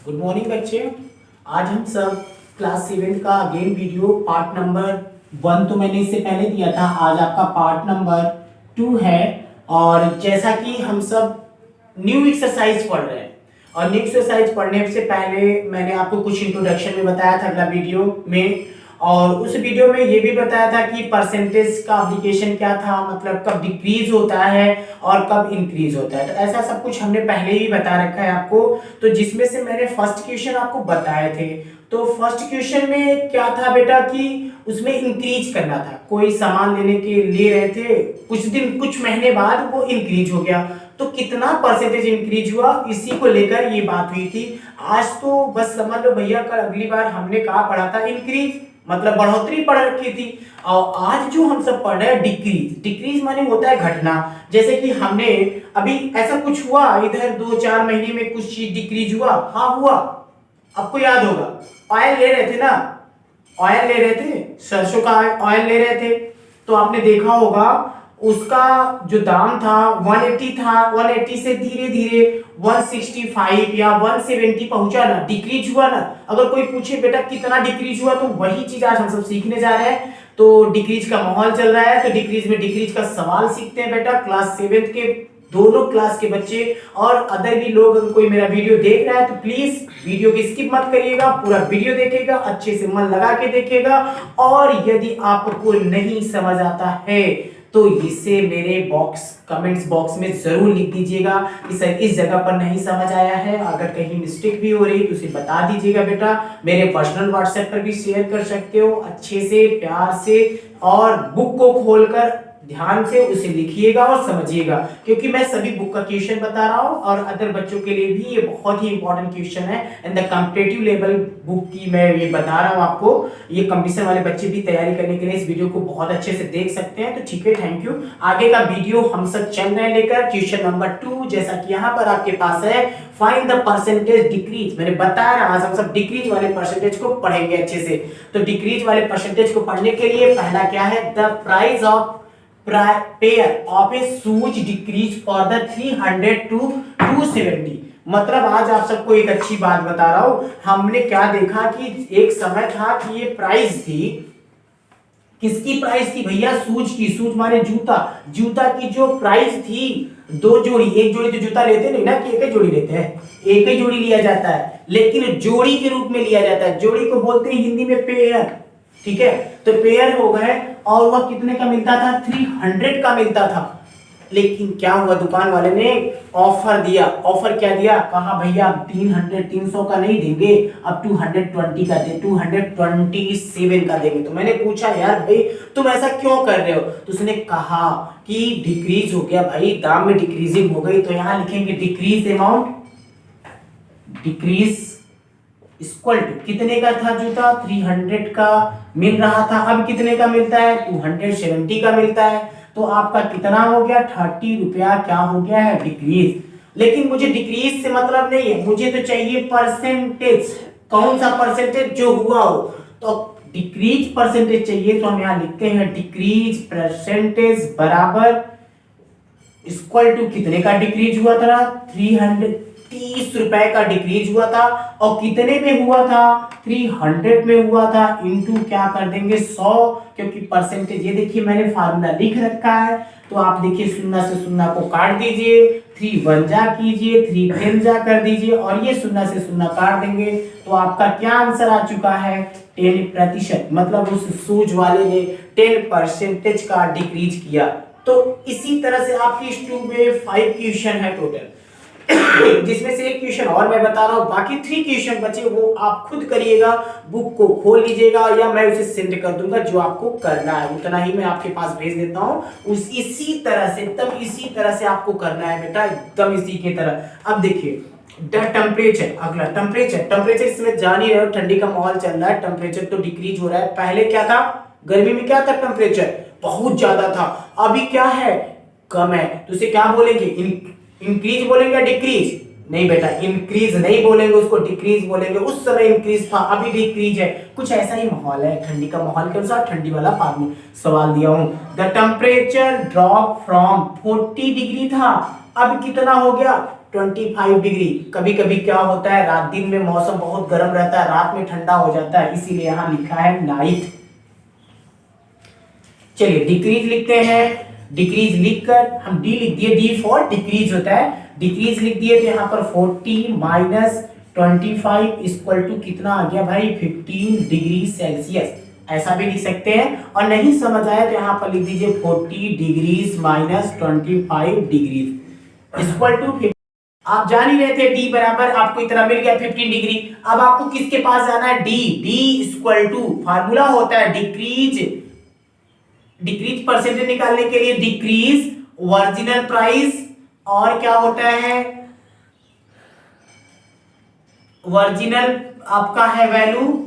Good morning बच्चे। आज हम सब क्लास 7 का अगेन वीडियो पार्ट नंबर 1 तो मैंने इससे पहले दिया था, आज आपका पार्ट नंबर 2 है। और जैसा कि हम सब न्यू एक्सरसाइज पढ़ रहे हैं और न्यू एक्सरसाइज पढ़ने से पहले मैंने आपको कुछ इंट्रोडक्शन में बताया था अगला वीडियो में, और उस वीडियो में ये भी बताया था कि परसेंटेज का एप्लीकेशन क्या था, मतलब कब डिक्रीज होता है और कब इंक्रीज होता है। तो ऐसा सब कुछ हमने पहले ही बता रखा है आपको। तो जिसमें से मैंने फर्स्ट क्वेश्चन आपको बताए थे, तो फर्स्ट क्वेश्चन में क्या था बेटा कि उसमें इंक्रीज करना था। कोई सामान लेने के ले रहे थे, कुछ महीने बाद वो इंक्रीज हो गया, तो कितना परसेंटेज इंक्रीज हुआ, इसी को लेकर ये बात हुई थी। आज तो बस समझ लो भैया, कल अगली बार हमने कहा पढ़ा था इंक्रीज, मतलब बढ़ोतरी पढ़ रखी थी। और आज जो हम सब पढ़ रहे हैं डिक्रीज, डिक्रीज माने होता है घटना। जैसे कि हमने अभी ऐसा कुछ हुआ इधर 2-4 महीने में कुछ चीज डिक्रीज हुआ, हाँ हुआ, आपको याद होगा। ऑयल ले रहे थे ना, ऑयल ले रहे थे, सरसों का ऑयल ले रहे थे, तो आपने देखा होगा उसका जो दाम था 180 था, 180 से धीरे धीरे 165 या 170 पहुंचा ना, डिक्रीज हुआ ना। अगर कोई पूछे बेटा कितना डिक्रीज हुआ, तो वही चीज आज हम सब सीखने जा रहे हैं। तो डिक्रीज का माहौल चल रहा है, तो डिक्रीज में डिक्रीज का सवाल सीखते हैं बेटा। क्लास 7 के दोनों क्लास के बच्चे और अदर भी लोग, अगर कोई मेरा वीडियो देख रहा है तो प्लीज वीडियो की स्किप मत करिएगा, पूरा वीडियो देखिएगा, अच्छे से मन लगा के देखिएगा। और यदि आपको नहीं समझ आता है तो इसे मेरे कमेंट्स बॉक्स में जरूर लिख दीजिएगा कि सर इस जगह पर नहीं समझ आया है। अगर कहीं मिस्टेक भी हो रही तो उसे बता दीजिएगा बेटा। मेरे पर्सनल व्हाट्सएप पर भी शेयर कर सकते हो, अच्छे से प्यार से, और बुक को खोलकर ध्यान से उसे लिखिएगा और समझिएगा, क्योंकि मैं सभी बुक का क्वेश्चन बता रहा हूं और अदर बच्चों के लिए भी ये बहुत ही इंपॉर्टेंट क्वेश्चन है। In the competitive level book की मैं ये बता रहा हूं आपको। ये कंपटीशन वाले बच्चे भी तैयारी करने के लिए इस वीडियो को बहुत अच्छे से देख सकते हैं। तो ठीक है, थैंक यू। आगे का वीडियो हम सब चल रहे हैं लेकर क्वेश्चन नंबर 2, जैसा कि यहाँ पर आपके पास है, फाइंड द परसेंटेज डिक्रीज। मैंने बताया ना, आज हम सब डिक्रीज वाले परसेंटेज को पढ़ेंगे अच्छे से। तो डिक्रीज वाले परसेंटेज को पढ़ने के लिए पहला क्या है, the price of pair of a shoes decrease for the 300 to 270। मतलब आज आप सबको एक अच्छी बात बता रहा हूं। हमने क्या देखा कि एक समय था कि ये प्राइस थी, किसकी प्राइस थी भैया, सूज की। सूज माने जूता, जूता की जो प्राइस थी, 2 जोड़ी, एक जोड़ी तो जूता लेते नहीं ना कि एक ही जोड़ी लेते हैं, एक ही जोड़ी लिया जाता है, लेकिन जोड़ी के रूप में लिया जाता है। जोड़ी को बोलते हैं हिंदी में पेयर, ठीक है। तो पेयर हो गए, और वह कितने का मिलता था, 300 का मिलता था। लेकिन क्या हुआ, दुकान वाले ने ऑफर दिया। ऑफर क्या दिया, कहा भैया 300 का नहीं देंगे, अब 220 का दे, 227 का देंगे। तो मैंने पूछा यार भाई तुम ऐसा क्यों कर रहे हो, तो उसने कहा कि डिक्रीज हो गया भाई, दाम में डिक्रीजिंग हो गई। तो यहां लिखेंगे decrease amount, decrease equal to कितने का था जूता, 300 का मिल रहा था, अब कितने का मिलता है, 270 का मिलता है। तो आपका कितना हो गया, 30 रुपया क्या हो गया है, डिक्रीज। लेकिन मुझे डिक्रीज से मतलब नहीं है, मुझे तो चाहिए परसेंटेज। कौन सा परसेंटेज, जो हुआ हो। तो डिक्रीज परसेंटेज चाहिए, तो हम यहां लिखते हैं डिक्रीज परसेंटेज बराबर इक्वल टू कितने का डिक्रीज हुआ था, 330 रुपए का डिक्रीज हुआ था। और कितने में हुआ था, 300 में हुआ था, इनटू क्या कर देंगे 100, क्योंकि परसेंटेज, ये देखिए मैंने फार्मूला लिख रखा है। तो आप देखिए 0 से 0 को काट दीजिए, 3 1 जा कीजिए, 3 10 जा कर दीजिए, और ये 0 से 0 काट देंगे। तो आपका क्या आंसर आ चुका है, 10%। मतलब उस सूज वाले ने 10% का डिक्रीज किया। तो इसी तरह से आपकी इस ट्यूब में 5 क्वेश्चन है टोटल, जिसमें से एक क्वेश्चन और मैं बता रहा हूं, बाकी 3 क्वेश्चन बचे, वो आप खुद करिएगा, बुक को खोल लीजिएगा या मैं उसे सेंड कर दूंगा। जो आपको करना है उतना ही मैं आपके पास भेज देता हूं, इसी तरह से, एकदम इसी तरह से आपको करना है बेटा, एकदम इसी की तरह। अब देखिए टेम्परेचर, अगला टेम्परेचर इसमें जान ही रहे हो, ठंडी का माहौल चल रहा है, टेम्परेचर तो डिक्रीज हो रहा है। पहले क्या था, गर्मी में क्या था, टेम्परेचर बहुत ज्यादा था, अभी क्या है, कम है। तो उसे क्या बोलेंगे, इंक्रीज बोलेंगे, डिक्रीज नहीं बेटा, इंक्रीज नहीं बोलेंगे, उसको डिक्रीज बोलेंगे। उस समय इंक्रीज था, अभी डिक्रीज है। कुछ ऐसा ही माहौल है, ठंडी का माहौल के अनुसार ठंडी वाला पानी सवाल दिया हूं। The temperature drop from 40 degree था, अब कितना हो गया, 25 डिग्री। कभी कभी क्या होता है, रात दिन में मौसम बहुत गर्म रहता है, रात में ठंडा हो जाता है, इसीलिए यहाँ लिखा है नाइट। चलिए डिक्रीज लिखते हैं। डिक्रीज लिखकर हम डी लिख दिए, डी फॉर डिक्रीज होता है, डिक्रीज लिख दिए। तो यहाँ पर 40 माइनस 25 इक्वल टू कितना आ गया भाई, 15 डिग्री सेल्सियस। ऐसा भी लिख सकते हैं। और नहीं समझ आया तो यहाँ पर लिख दीजिए 40 degrees minus 25 degrees equal to. आप जान ही रहे थे डी बराबर, आपको इतना मिल गया 15 डिग्री। अब आपको किसके पास जाना है, D. D equal to formula होता है डिक्रीज, डिक्रीज परसेंटेज निकालने के लिए डिक्रीज ओरिजिनल प्राइस, और क्या होता है ओरिजिनल आपका है वैल्यू,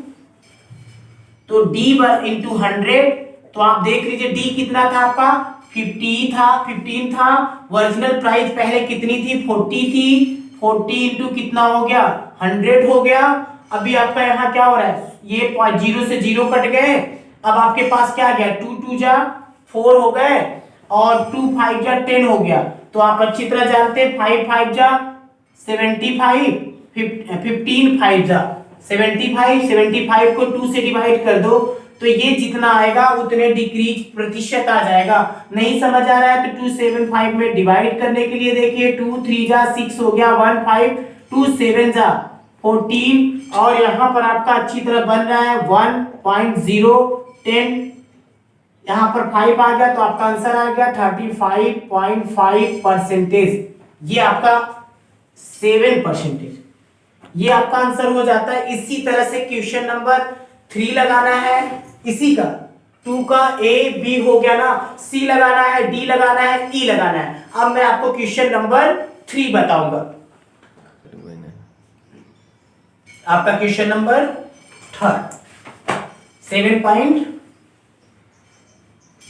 तो डी इंटू 100। तो आप देख लीजिए डी कितना था आपका, 15 था। ओरिजिनल प्राइस पहले कितनी थी, 40 थी। 40 इंटू कितना हो गया, 100 हो गया। अभी आपका यहाँ क्या हो रहा है, ये 0 से 0 कट गए। अब आपके पास क्या गया, 2 2 जा 4 हो गए, और 2 5 जा 10 हो गया। तो आप अच्छी तरह जानते हैं 5 5 जा 75, 15 5 जा 75, 75 को 2 से डिवाइड कर दो, तो ये जितना आएगा उतने डिक्रीज प्रतिशत आ जाएगा। नहीं समझ आ रहा है तो 275 में डिवाइड करने के लिए देखिए, 2 3 जा 6 हो गया, 1 5, 2 7 जा 14, और यहाँ पर आपका अच्छी तरह बन रहा है 1.010। यहाँ पर 5 आ गया तो आपका आंसर आ गया 35.5%। ये आपका 7%, ये आपका आंसर हो जाता है। इसी तरह से क्वेश्चन नंबर 3 लगाना है, इसी का 2 का ए बी हो गया ना, सी लगाना है, डी लगाना है, ई लगाना है। अब मैं आपको क्वेश्चन नंबर 3 बताऊंगा। आपका क्वेश्चन नंबर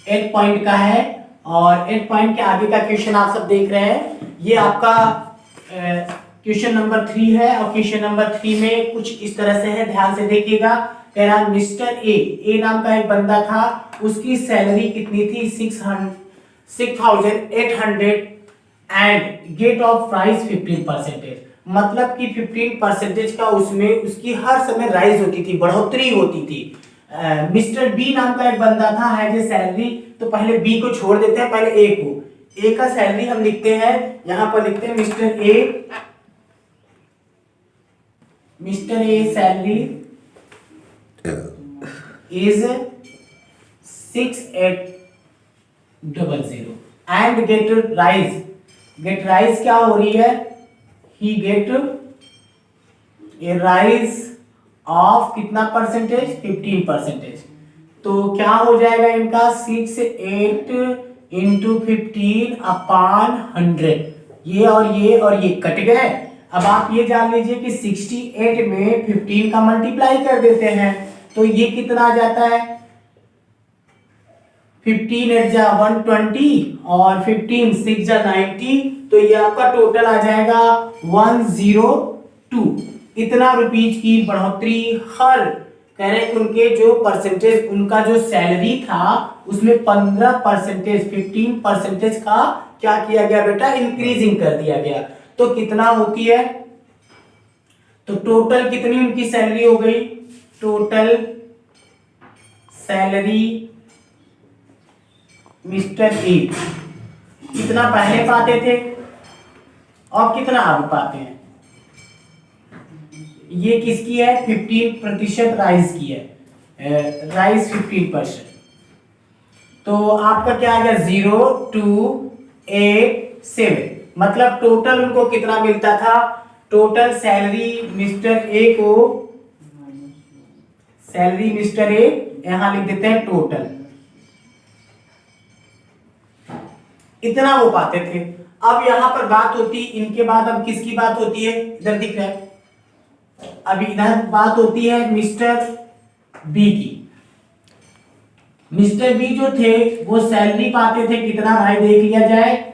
8 पॉइंट का है, और 8 पॉइंट के आगे का क्वेश्चन आप सब देख रहे हैं। ये आपका क्वेश्चन नंबर 3 है, और क्वेश्चन नंबर 3 में कुछ इस तरह से है, ध्यान से देखिएगा। कह रहा मिस्टर ए नाम का एक बंदा था, उसकी सैलरी कितनी थी, 6,800 एंड गेट ऑफ प्राइस 15%। मतलब कि 15% का उसमें उसकी हर समय राइज होती थी, बढ़ोतरी होती थी। मिस्टर बी नाम का एक बंदा था, है जो सैलरी, तो पहले बी को छोड़ देते हैं, पहले ए को। ए का सैलरी हम लिखते हैं, यहां पर लिखते हैं mister A salary is 6800 and get rise क्या हो रही है, he get a rise of कितना परसेंटेज, 15%। तो क्या हो जाएगा इनका 68 इंटू 15 अपॉन 100, ये और ये कट गए। अब आप ये जान लीजिए कि 68 में 15 का मल्टीप्लाई कर देते हैं, तो ये कितना आ जाता है, 15 8 जा 120 और 15 6 जा 90, तो ये आपका टोटल आ जाएगा 102। इतना रुपीज की बढ़ोतरी हर कह रहे उनके जो परसेंटेज, उनका जो सैलरी था उसमें 15%, 15% का क्या किया गया बेटा, इंक्रीजिंग कर दिया गया। तो कितना होती है, तो टोटल कितनी उनकी सैलरी हो गई, टोटल सैलरी मिस्टर ए कितना पहले पाते थे और कितना अब पाते हैं, ये किसकी है, 15% राइज की है, राइज 15%। तो आपका क्या आ गया 0287, मतलब टोटल उनको कितना मिलता था, टोटल सैलरी मिस्टर ए को, सैलरी मिस्टर ए यहां लिख देते हैं टोटल, इतना वो पाते थे। अब यहां पर बात होती, इनके बाद अब किसकी बात होती है, इधर दिख रहा है, अब इधर बात होती है मिस्टर बी की। मिस्टर बी जो थे वो सैलरी पाते थे कितना भाई, देख लिया जाए,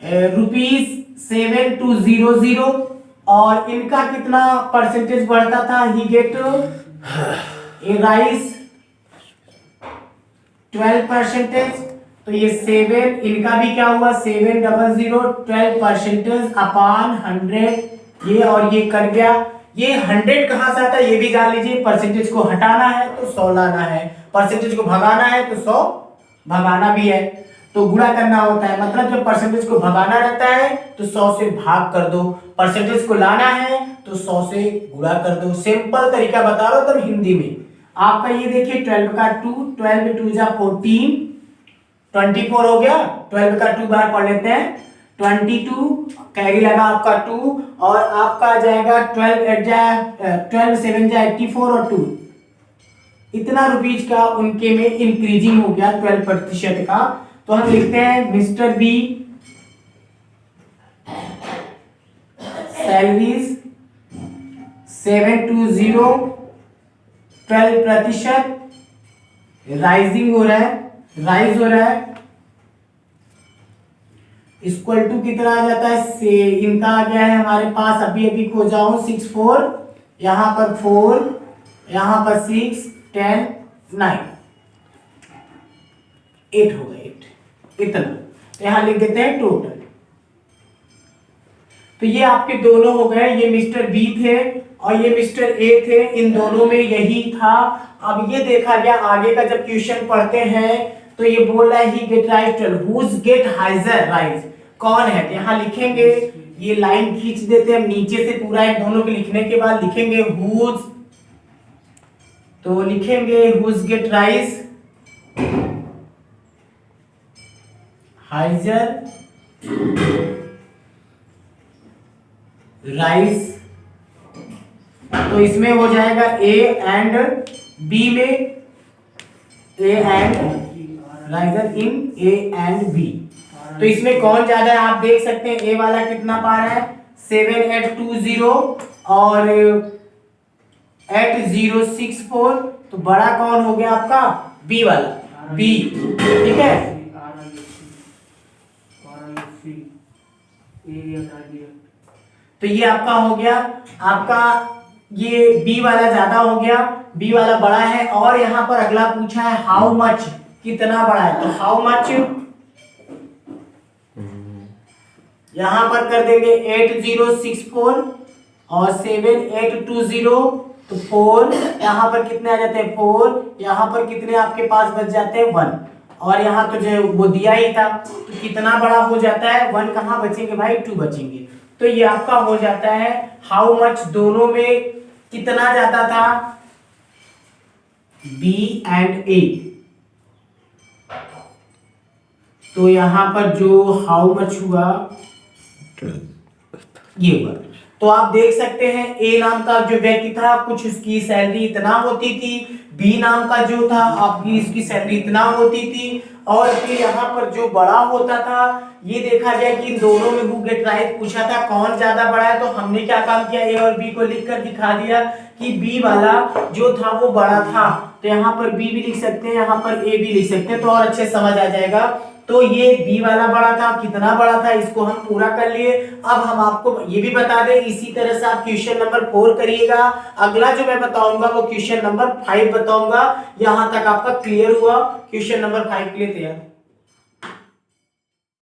₹7200, और इनका कितना परसेंटेज बढ़ता था, ही गेट ए राइज 12%। तो तो ये 7, इनका भी क्या हुआ 700, 12% अपॉन 100, ये और ये कट गया। ये 100 कहां से आता है ये भी जान लीजिए, परसेंटेज को हटाना है तो 100 लाना है, परसेंटेज को भगाना है तो 100 भगाना भी है, तो गुणा करना होता है। मतलब जब परसेंटेज को भगाना रहता है तो 100 से भाग कर दो, परसेंटेज को लाना है तो 100 से गुणा कर दो। सिंपल तरीका बता रहा हूं तब हिंदी में। आपका ये देखिए 12 का 2, 12 2 जा 14, 24 हो गया। 12 का 2 बार पढ़ लेते हैं, 22 कैरी लगा आपका 2, और आपका आ जाएगा 12 7 जा 84 और 2, इतना रुपीज का उनके में इंक्रीजिंग हो गया 12% का। तो हम लिखते हैं मिस्टर बी सैलरीज 720, 12% राइजिंग हो रहा है, राइज हो रहा है, इक्वल टू कितना आ जाता है से इनका आ गया है हमारे पास, अभी अभी खो जाऊं 6 4, यहां पर 4, यहां पर 6 10 9 8 हो गया 8, इतना। तो यहां लिख देते हैं टोटल। तो ये आपके दोनों हो गए, ये मिस्टर बी थे और ये मिस्टर ए थे, इन दोनों में यही था। अब ये देखा गया आगे का जब क्वेश्चन पढ़ते हैं तो ये बोल रहा है he get rise, whose get higher rise, कौन है। तो यहाँ लिखेंगे, ये लाइन खींच देते हैं नीचे से पूरा, इन दोनों के लिखने के बाद लिखेंगे हुज, तो लिखेंगे whose get rise higher rise. तो इसमें हो जाएगा ए एंड बी में, A and riser in A and B. तो इसमें कौन ज्यादा है आप देख सकते हैं, ए वाला कितना पा रहा है 7820 और 8064, तो बड़ा कौन हो गया आपका बी वाला, बी, ठीक है। तो ये आपका हो गया, आपका ये बी वाला ज्यादा हो गया, बी वाला बड़ा है। और यहाँ पर अगला पूछा है हाउ मच, कितना बड़ा है, तो हाउ मच यहां पर कर देंगे 8064 और 7820, तो 4, यहां पर कितने आ जाते हैं 4, यहां पर कितने आपके पास बच जाते हैं 1, और यहाँ तो जो वो दिया ही था, तो कितना बड़ा हो जाता है 1, कहां बचेंगे भाई 2 बचेंगे। तो ये आपका हो जाता है हाउ मच, दोनों में कितना जाता था बी एंड ए। तो यहां पर जो हाउ मच हुआ ये हुआ। तो आप देख सकते हैं ए नाम का जो व्यक्ति था कुछ उसकी सैलरी इतना होती थी, बी नाम का जो था आपकी इसकी सैलरी इतना होती थी, और फिर यहाँ पर जो बड़ा होता था ये देखा गया कि इन दोनों में हु गेट राइट पूछा था कौन ज्यादा बड़ा है। तो हमने क्या काम किया, ए और बी को लिख कर दिखा दिया कि बी वाला जो था वो बड़ा था, तो यहाँ पर बी भी लिख सकते हैं, यहाँ पर ए भी लिख सकते हैं, तो और अच्छे समझ आ जाएगा। तो ये बी वाला बड़ा था, कितना बड़ा था इसको हम पूरा कर लिए। अब हम आपको ये भी बता दें, इसी तरह से आप क्वेश्चन नंबर 4 करिएगा। अगला जो मैं बताऊंगा वो क्वेश्चन नंबर 5 बताऊंगा। यहां तक आपका क्लियर हुआ, क्वेश्चन नंबर 5 के लिए तैयार।